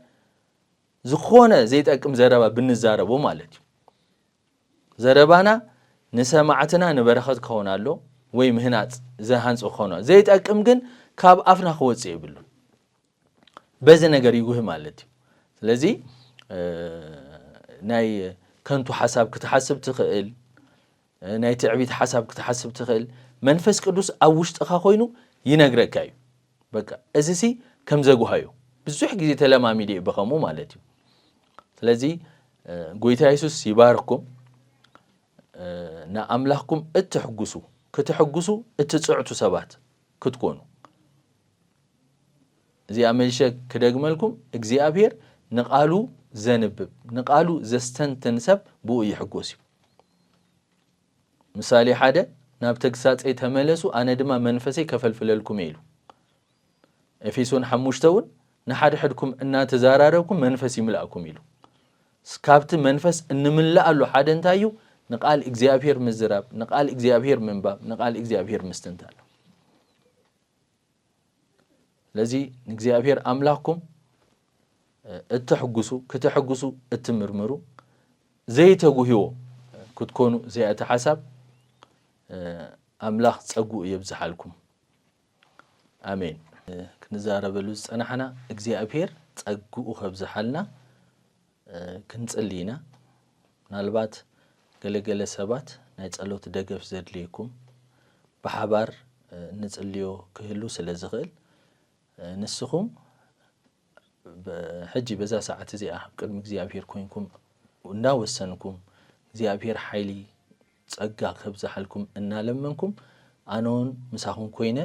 ዝኾነ ዘይጠቅም ዘረባ ብንዛረቦ ማለት እዩ ዘረባና ንሰማዕትና ንበረኸት ክኸውን ኣሎ ወይ ምህናጽ ዘሃንጽ ክኸውን ዘይጠቅም ግን ካብ ኣፍና ክወጽእ ይብሉ በዚ ነገር ይጉህ ማለት እዩ ስለዚ ናይ ከንቱ ሓሳብ ክትሓስብ ትኽእል ናይ ትዕቢት ሓሳብ ክትሓስብ ትኽእል መንፈስ ቅዱስ ኣብ ውሽጥኻ ኮይኑ ይነግረካ እዩ በቃ እዚ ከም ዘጉሃዮ ብዙሕ ጊዜ ተለማሚደ ይበኸሙ ማለት እዩ ስለዚ ጎይታ ኢየሱስ ይባርክኩም ንኣምላኽኩም እትሕጉሱ ክትሕጉሱ እትጽዕቱ ሰባት ክትኮኑ እዚ ኣመልሸ ክደግመልኩም እግዚአብሔር ንቃሉ ዘንብብ ንቃሉ ዘስተንትን ሰብ ብኡ ይሕጎስ እዩ ምሳሌ ሓደ ናብ ተግሳጸይ ተመለሱ ኣነ ድማ መንፈሰይ ከፈልፍለልኩም ኢሉ ኤፌሶን 5 እውን نحد حدكم إن تزاراركم منفس يملأكم إلو سكابت منفس إن من لا له حد انتايو نقال إجزابير مزراب نقال إجزابير من باب نقال إجزابير مستنتال لذي إجزابير أملاكم اتحجسوا كتحجسوا اتمرمروا زي تجوهيو كتكونوا زي أتحسب أملاك تسقوا يبزحلكم آمين كنزار بلوز أنا حنا إجزابير تسقوا خبزحلنا كنصلينا نالبات ገለገለ ሰባት ናይ ጸሎት ደገፍ ዘድልይኩም በሓባር ንጽልዮ ክህሉ ስለ ዝኽእል ንስኹም ሕጂ በዛ ሰዓት እዚኣ ቅድሚ እግዚአብሔር ኮይንኩም እንዳወሰንኩም እግዚአብሔር ኃይሊ ጸጋ ከብዛሕልኩም እናለመንኩም ኣነውን ምሳኹም ኮይነ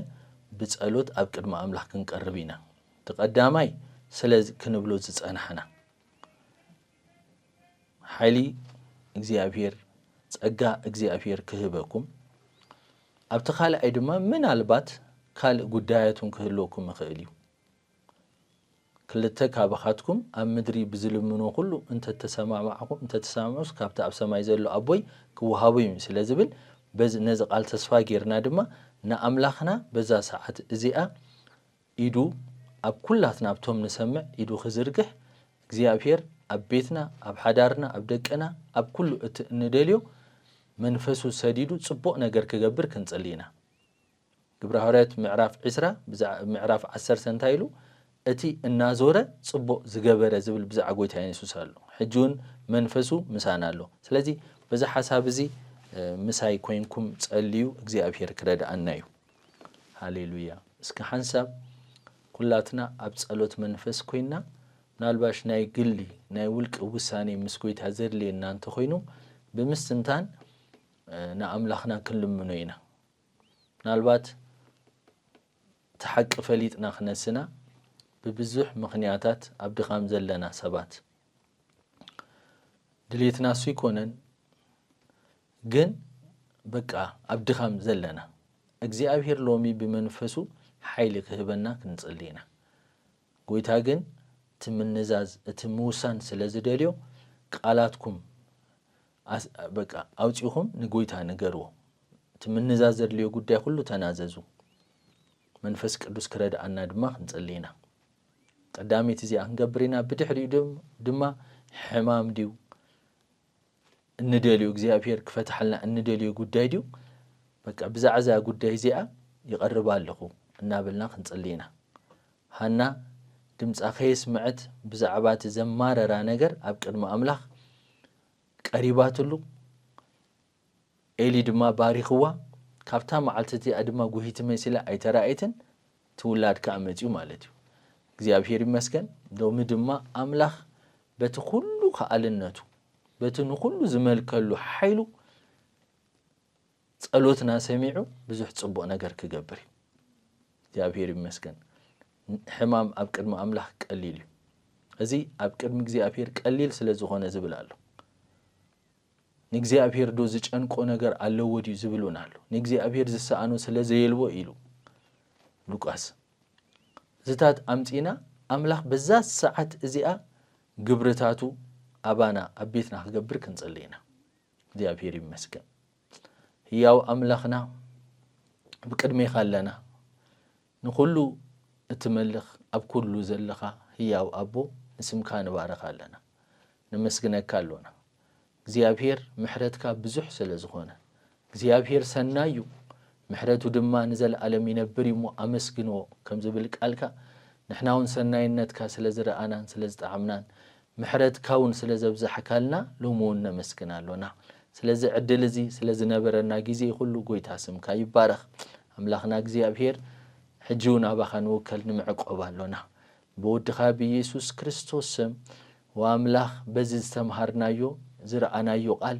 ብጸሎት ኣብ ቅድሚ ኣምላኽ ክንቀርብ ኢና ተቀዳማይ ስለዚ ክንብሎ ዝጸናሕና ኃይሊ እግዚአብሔር ጸጋ እግዚአብሔር ክህበኩም ኣብቲ ካልኣይ ድማ ምናልባት ካልእ ጉዳያቱን ክህልወኩም ይኽእል እዩ ክልተ ካባኻትኩም ኣብ ምድሪ ብዝልምኖ ኩሉ እንተ ተሰማማዕኩም እንተ ተሰማምዑስ ካብቲ ኣብ ሰማይ ዘሎ ኣቦይ ክወሃቡ እዩ ስለ ዝብል በዚ ነዚ ቃል ተስፋ ጌርና ድማ ንኣምላኽና በዛ ሰዓት እዚኣ ኢዱ ኣብ ኩላትና ኣብቶም ንሰምዕ ኢዱ ክዝርግሕ እግዚአብሔር ኣብ ቤትና ኣብ ሓዳርና ኣብ ደቀና ኣብ ኩሉ እቲ እንደልዮ መንፈሱ ሰዲዱ ጽቡቕ ነገር ክገብር ክንጸልይና ግብረ ሐዋርያት ምዕራፍ 10 ምዕራፍ 10 እንታይሉ እቲ እናዞረ ጽቡቕ ዝገበረ ዝብል ብዛዕባ ጎይታ ኢየሱስ ኣሎ ሕጂውን መንፈሱ ምሳና ኣሎ ስለዚህ በዛ ሐሳብ እዚ ምሳይ ኮይንኩም ጸልዩ እግዚአብሔር ክረዳአና እዩ ሃሌሉያ እስከ ሐንሳብ ኩላትና ኣብ ጸሎት መንፈስ ኮይና ናልባሽ ናይ ግሊ ናይ ውልቅ ውሳኔ ምስ ጎይታ ዘድልየና እንተ ኮይኑ ብምስትንታን ንኣምላኽና ክንልምኖ ኢና ናልባት ተሓቂ ፈሊጥና ክነስና ببزح مخنياتات عبد خام زلنا سبات دليتنا سيكونن جن بقى عبد خام زلنا እግዚአብሔር ሎሚ بمنفسو حيل كهبنا كنصلينا ጎይታ ግን ትምንዛዝ እትሙሳን ስለዝደልዮ ቃላትኩም በቃ አውጪሁም ንጎይታ ነገርዎ ትምንዛዝ ዘድልዮ ጉዳይ ሁሉ ተናዘዙ መንፈስ ቅዱስ ክረዳአና ድማ ክንጸልይና ቀዳሚት እዚ አንገብሪና ብድሕሪኡ ድማ ሕማም ዲው እንደልዩ እግዚአብሔር ክፈትሐልና እንደልዩ ጉዳይ ዲው በቃ ብዛዕዛ ጉዳይ እዚኣ ይቀርባለኹ እናበልና ክንጸልይና ሃና ድምጻ ከይስምዕት ብዛዕባት ዘማረራ ነገር ኣብ ቅድሚ ኣምላኽ ቀሪባትሉ ኤሊ ድማ ባሪኽዋ ካብታ መዓልቲ ድማ ጉሂት መሲላ ኣይተራእይትን ትውላድ ካመጪው ማለት እዩ እግዚአብሔር ይመስገን ሎሚ ድማ ኣምላኽ በቲ ሁሉ ከኣልነቱ በቲ ሁሉ ዝመልከሉ ኃይሉ ጸሎትና ሰሚዑ ብዙሕ ጽቡቕ ነገር ክገብር እግዚአብሔር ይመስገን ሕማም ኣብ ቅድሚ ኣምላኽ ቀሊል እዩ እዚ ኣብ ቅድሚ እግዚአብሔር ቀሊል ስለ ዝኾነ ዝብላሉ ንእግዚአብሔር ዶ ዝጨንቆ ነገር ኣለዎ ዲዩ ዝብሉናሉ ንእግዚአብሔር ዝሰኣኑ ስለ ዘየልዎ ኢሉ ሉቃስ ዝታት ኣምጪና ኣምላኽ በዛ ሰዓት እዚኣ ግብርታቱ ኣባና ኣብ ቤትና ክገብር ክንጸልይና እግዚአብሔር ይመስገን ሕያው ኣምላኽና ብቅድሜኻ ኣለና ንኹሉ እትመልኽ ኣብ ኩሉ ዘለኻ ሕያው ኣቦ ንስምካ ንባረኽ ኣለና ንመስግነካ ኣለና እግዚአብሔር ምሕረትካ ብዙሕ ስለ ዝኾነ እግዚአብሔር ሰናዩ ምሕረቱ ድማ ንዘለዓለም ይነብር እሞ ኣመስግንዎ ከም ዝብል ቃልካ ንሕናውን ሰናይነትካ ስለ ዝረኣናን ስለ ዝጣዕምናን ምሕረትካውን ስለ ዘብዛሕካልና ሎሙውን ነመስግን ኣለና ስለዚ ዕድል እዚ ስለ ዝነበረና ጊዜ ሁሉ ጎይታ ስምካ ይባረኽ ኣምላኽና እግዚአብሔር ሕጂውን ኣባኻ ንውከል ንምዕቆብ ኣለና ብወድኻ ብኢየሱስ ክርስቶስ ስም ወኣምላኽ በዚ ዝተምሃርናዮ ዝረኣናዮ ቃል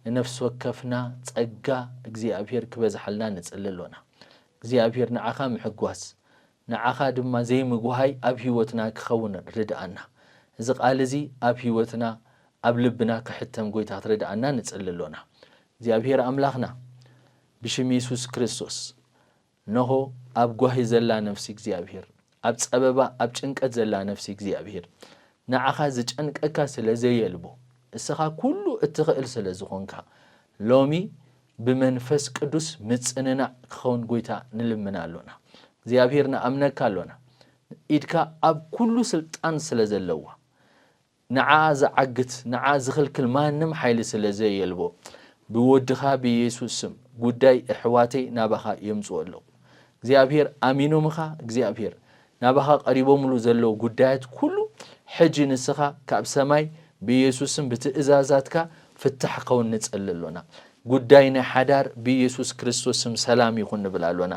ንነፍስ ወከፍና ጸጋ እግዚአብሔር ክበዝሐልና ንጽልሎና እግዚአብሔር ንዓኻ ምሕጓስ ንዓኻ ድማ ዘይምጉሃይ ኣብ ህይወትና ክኸውን ርድአና እዚ ቃል እዚ ኣብ ህይወትና ኣብ ልብና ክሕተም ጎይታ ትርድአና ንጽልሎና እግዚአብሔር ኣምላኽና ብሽም ኢየሱስ ክርስቶስ ነሆ ኣብ ጓሂ ዘላ ነፍሲ እግዚአብሔር أب سببا أب چنكت زلا نفسي እግዚአብሔር نعخا زچنككا سلازيلبو السخا كله اتخيل سلازخونكا لومي بمنفس قدوس مصننا خون غويتا نلمنالونا እግዚአብሔርና أمنكالونا إدكا أب كله سلطان سلازلوا نعاز عقت نعاز خلكل ما نم حيل سلازيلبو بودخا بيسوسم ጉዳይ እሕዋተይ ናባኻ የምጽወለው እግዚአብሔር አሚኖምኻ እግዚአብሔር ናባኻ ቀሪቦምሉ ዘለው ጉዳያት ሁሉ ሕጂ ንስኻ ካብ ሰማይ በኢየሱስም በትእዛዛትካ ፍትሕከውን ንጸልሎና ጉዳይና ሓዳር በኢየሱስ ክርስቶስም ሰላም ይኹን ንብላሎና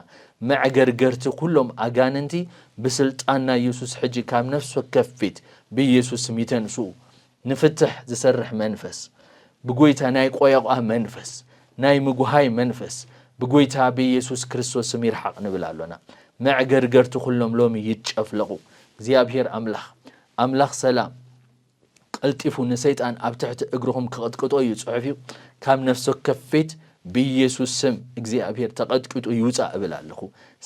መዕገርገርቲ ኩሎም አጋንንቲ በስልጣንና ኢየሱስ ሕጂ ካብ ነፍስ ወከፊት በኢየሱስም ይተንሱ ንፍትሕ ዝሰርሕ መንፈስ ብጎይታ ናይ ቆያቋ መንፈስ ናይ ምጉሃይ መንፈስ በጎይታ በኢየሱስ ክርስቶስ ስም ይርሐቅ ንብላሎና መዕገርገርቲ ኩሎም ሎሚ ይጨፍለቁ እግዚአብሔር አምላኽ ሰላም ቀልጢፉ ንሰይጣን ኣብ ትሕቲ እግሮም ከቀጥቅጦ ይጽሕፊው ካብ ነፍሶ ከፈት በኢየሱስ ስም እግዚአብሔር ተቀጥቅጦ ይውጻ እብላለሁ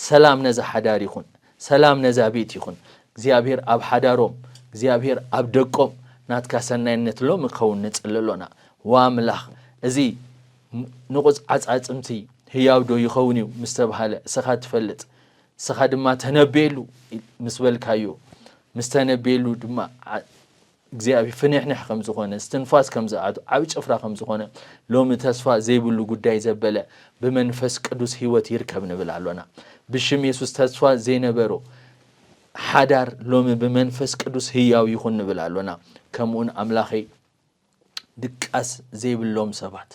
ሰላም ነዛ ሓዳር ይኹን ሰላም ነዛ ቤት ይኹን እግዚአብሔር ኣብ ሓዳሮም እግዚአብሔር ኣብ ደቆም ናትካ ሰናይነት ሎሚ ከውን ንጽልሎና ወአምላኽ እዚ ንቁጽ ዓጻጽምቲ ህያው ዶ ይኸውኒው ምስተባሃለ ስኻ ትፈልጥ ስኻ ድማ ተነብየሉ ምስበልካዮ ምስተነብየሉ ድማ እግዚአብሔር ፍንሕንሕ ከም ዝኾነ ስትንፋስ ከም ዝኣቱ ዓብ ጭፍራ ከም ዝኾነ ሎሚ ተስፋ ዘይብሉ ጉዳይ ዘበለ በመንፈስ ቅዱስ ህይወት ይርከብ ንብላሎና ብሽም ኢየሱስ ተስፋ ዘይነበሮ ሓዳር ሎሚ በመንፈስ ቅዱስ ህያው ይኹን ንብላሎና ከምኡን አምላኸይ ድቃስ ዘይብሎም ሰባት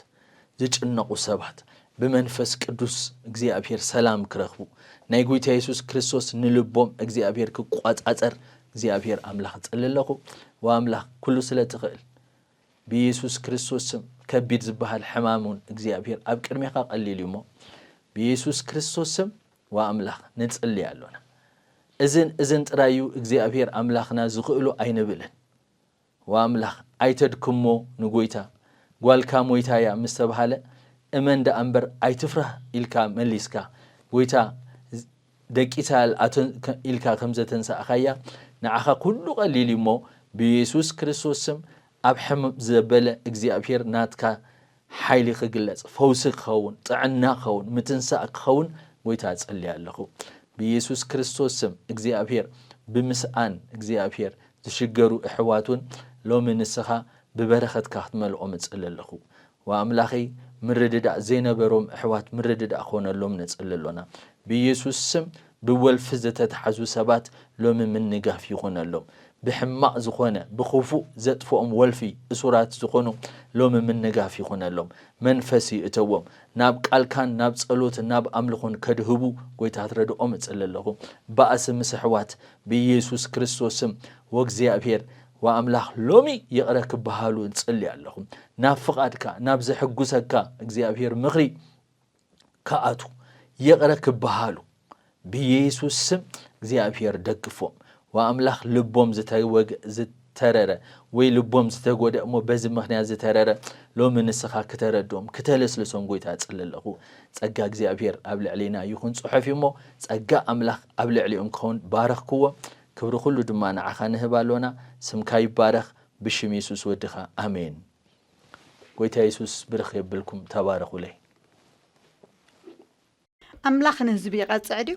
ዝጭነቁ ሰባት በመንፈስ ቅዱስ እግዚአብሔር ሰላም ክረኽቡ ናይ ጎይታ ኢየሱስ ክርስቶስ ንልቦም እግዚአብሔር ክቋጻጸር እግዚአብሔር አምላኽ ጸልለኹ ወአምላኽ ኩሉ ስለትኽእል በኢየሱስ ክርስቶስ ስም ከቢድ ዝበሃል ሕማሙን እግዚአብሔር ኣብ ቅድሜኻ ቀሊል እሞ በኢየሱስ ክርስቶስ ስም ወአምላኽ ንጽልያሎና እዝን ጥራዩ እግዚአብሔር አምላኽና ዝኽእሉ አይነብልን ወአምላኽ አይተድክሞ ንጎይታ ጓልካ ሞይታያ ምስተባሃለ እመንዳ አንበር አይትፍራህ ኢልካ መሊስካ ጎይታ ደቂታል ኢልካ ከምዘተንሳኻያ ንዓኻ ኩሉ ቀሊል እሞ በኢየሱስ ክርስቶስ ስም ኣብ ሕመም ዘበለ እግዚአብሔር ናትካ ሓይሊ ክግለጽ ፈውሲ ክኸውን ጥዕና ክኸውን ምትንሳእ ክኸውን ጎይታ ጸልያለኹ በኢየሱስ ክርስቶስ ስም እግዚአብሔር ብምስአን እግዚአብሔር ዝሽገሩ እሕዋቱን ሎሚ ንስኻ ببركتك احتملهم تصللخو واملاخي مرددا زينبروم احوات مرددا خونه لهم نصللونا بيسوس سم بولف زتتحزو سبات لهم من نغاف يخونه لهم بحماق زخونه بخوفو زطفوم ولفي اسورات زخونو لهم من نغاف يخونه لهم منفسي اتوم ناب قالكان ناب صلوت ناب املخون كدهبو غويتا تردوم تصللخو باسم مسحوات بيسوس كريستوسم وغزيابير واملاح لومي يقرك بحالو نصلي عليكم نافقادك نابز حغوسك እግዚአብሔር مخري كاتو يقرك بحالو بيسوس سم እግዚአብሔር ደግፎም واملاح ልቦም ዝተረረ ወይ ልቦም ዝተጎደሞ በዚ ምክንያት ዝተረረ ሎሚ ንስኻ ከተረዶም ከተለስለሶም ጎይታ ጸልለኹ ጸጋ እግዚአብሔር ኣብ ልዕሊና ይኹን ጽሑፊሞ ጸጋ አምላኽ ኣብ ልዕሊኦም ክውን ባረኽክዎ ክብሪ ሁሉ ድማ ንዓኻ ንህባሎና ስምካ ይባረኽ ብሽም ኢየሱስ ወድኻ አሜን ጎይታ ኢየሱስ ብርኽ ይብልኩም ተባረኹለይ አምላኽ ንህዝቢ ይቀጽዕ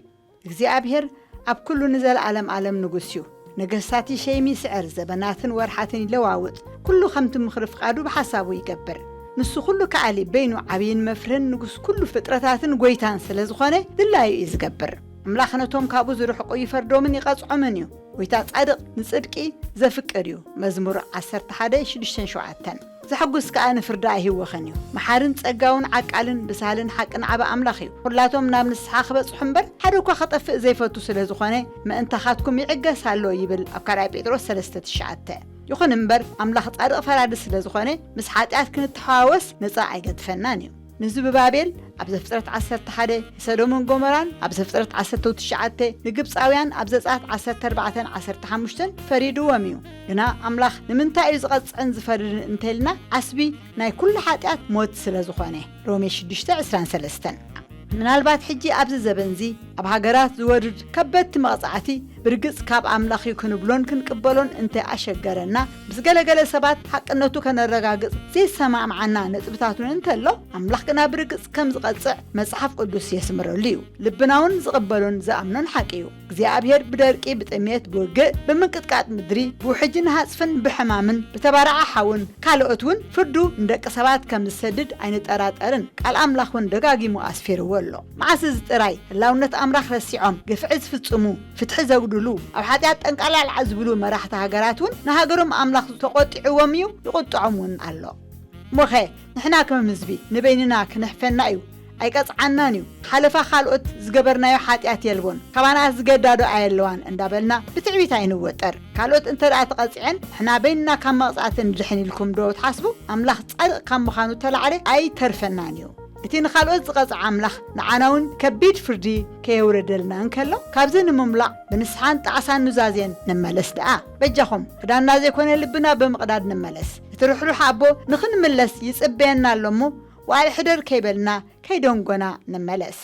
እግዚአብሔር ኣብ ኩሉ ንዘለዓለም ዓለም ንጉስ እዩ ነገስታቲ ሸይሚ ስዕር ዘበናትን ወርሓትን ይለዋውጥ ኩሉ ከምቲ ምኽሪ ፍቃዱ በሐሳቡ ይገብር ንሱ ሁሉ ከዓሊ በይኑ ዓብይን መፍረን ንጉስ ኩሉ ፍጥረታትን ጎይታን ስለዝኾነ ድላዩ ይዝገብር አምላኽነቶም ካብኡ ዝርሕቁ ይፈርዶምን ይቀጽዖምን እዩ ጎይታ ጻድቕ ንጽድቂ ዘፍቅር እዩ መዝሙር 11:6-7 زحقوس كأن فردا هيوخن እዩ محارن ጸጋውን ዓቃልን ብሳልን ሓቅን ዓባ አምላኽ እዩ ሁላቶም ናብ ንስሓ ክበጽሑ እምበር ሓደ እኳ ኸጠፍ ዘይፈቱ ስለዝኾነ ምእንታኻትኩም ይዕገስ ኣሎ ይብል ኣብ ካልኣይ ጴጥሮስ 3:9 ይኹን እምበር አምላኽ ጻድቕ ፈራዲ ስለዝኾነ ምስ ኃጢአት ክንተሓዋወስ ነፃ አይገድፈናን እዩ ንህዝቢ ባቤል ኣብ ዘፍጥረት 11 ሰዶምን ጎሞራን ኣብ ዘፍጥረት 19 ንግብፃውያን ኣብ ዘጻት 14:15 ፈሪድዎም እዩ ግና አምላኽ ንምንታይ እዩ ዝቐጽዕን ዝፈርድን እንተልና ዓስቢ ናይ ኩሉ ኃጢአት ሞት ስለዝኾነ ሮሜ 6:23 ምናልባት ሕጂ ኣብዚ ዘበንዚ ኣብ ሃገራት ዝወርድ ከበድቲ መቕጻዕቲ ብርግጽ ካብ ኣምላኽ ይክንብሎን ክንቅበሎን እንታይ ኣሸገረና ብዝገለገለ ሰባት ሓቅነቱ ከነረጋግጽ ዘይሰማዕማዓና ነጥብታቱን እንተሎ ኣምላኽ ግና ብርግጽ ከም ዝቐጽዕ መጽሓፍ ቅዱስ የስምረሉ እዩ ልብናውን ዝቕበሎን ዝኣምኖን ሓቂ እዩ እግዚኣብሔር ብደርቂ ብጥሜት ብውግእ ብምንቅጥቃጥ ምድሪ ብውሕጅን ሃጽፍን ብሕማምን ብተባርዓ ሓውን ካልኦት እውን ፍርዱ ንደቂ ሰባት ከም ዝሰድድ ኣይንጠራጠርን ቃል ኣምላኽ እውን ደጋጊሙ ኣስፊርዎ ኣሎ መዓስ ዝጥራይ ህላውነት ኣምራኽ ረሲዖም ግፍዒ ዝፍጽሙ ፍትሒ ዘጉድሉ ኣብ ሓጢኣት ጠንቃላልዓ ዝብሉ መራሕቲ ሃገራት እውን ንሃገሮም ኣምላኽ ተቖጢዕዎም እዩ ይቁጥዖም እውን ኣሎ ሞኸ ንሕና ከም ህዝቢ ንበይንና ክንሕፈና እዩ ኣይቀጽዓናን እዩ ሓለፋ ካልኦት ዝገበርናዮ ሓጢኣት የልቦን ካባና ዝገዳዶ ኣየለዋን እንዳበልና ብትዕቢት ኣይንወጠር ካልኦት እንተደኣ ተቐጽዐን ንሕና በይንና ካብ መቕጻዕትን ንድሕን ኢልኩም ዶ ትሓስቡ ኣምላኽ ጻድቕ ካብ ምዃኑ ተላዕለ ኣይተርፈናን እዩ እቲ ንኻልኦት ዝቐጽዕ ኣምላኽ ንዓናውን ከቢድ ፍርዲ ከየውረደልና እንከሎ ካብዚ ንምምላቕ ብንስሓን ጣዕሳን ኑዛዜን ንመለስ ደኣ በጃኹም ክዳንና ዘይኮነ ልብና ብምቕዳድ ንመለስ እቲ ርሕሩሕ ኣቦ ንኽንምለስ ይጽበየና ኣሎ እሞ ዋዕል ሕደር ከይበልና ከይደንጎና ንመለስ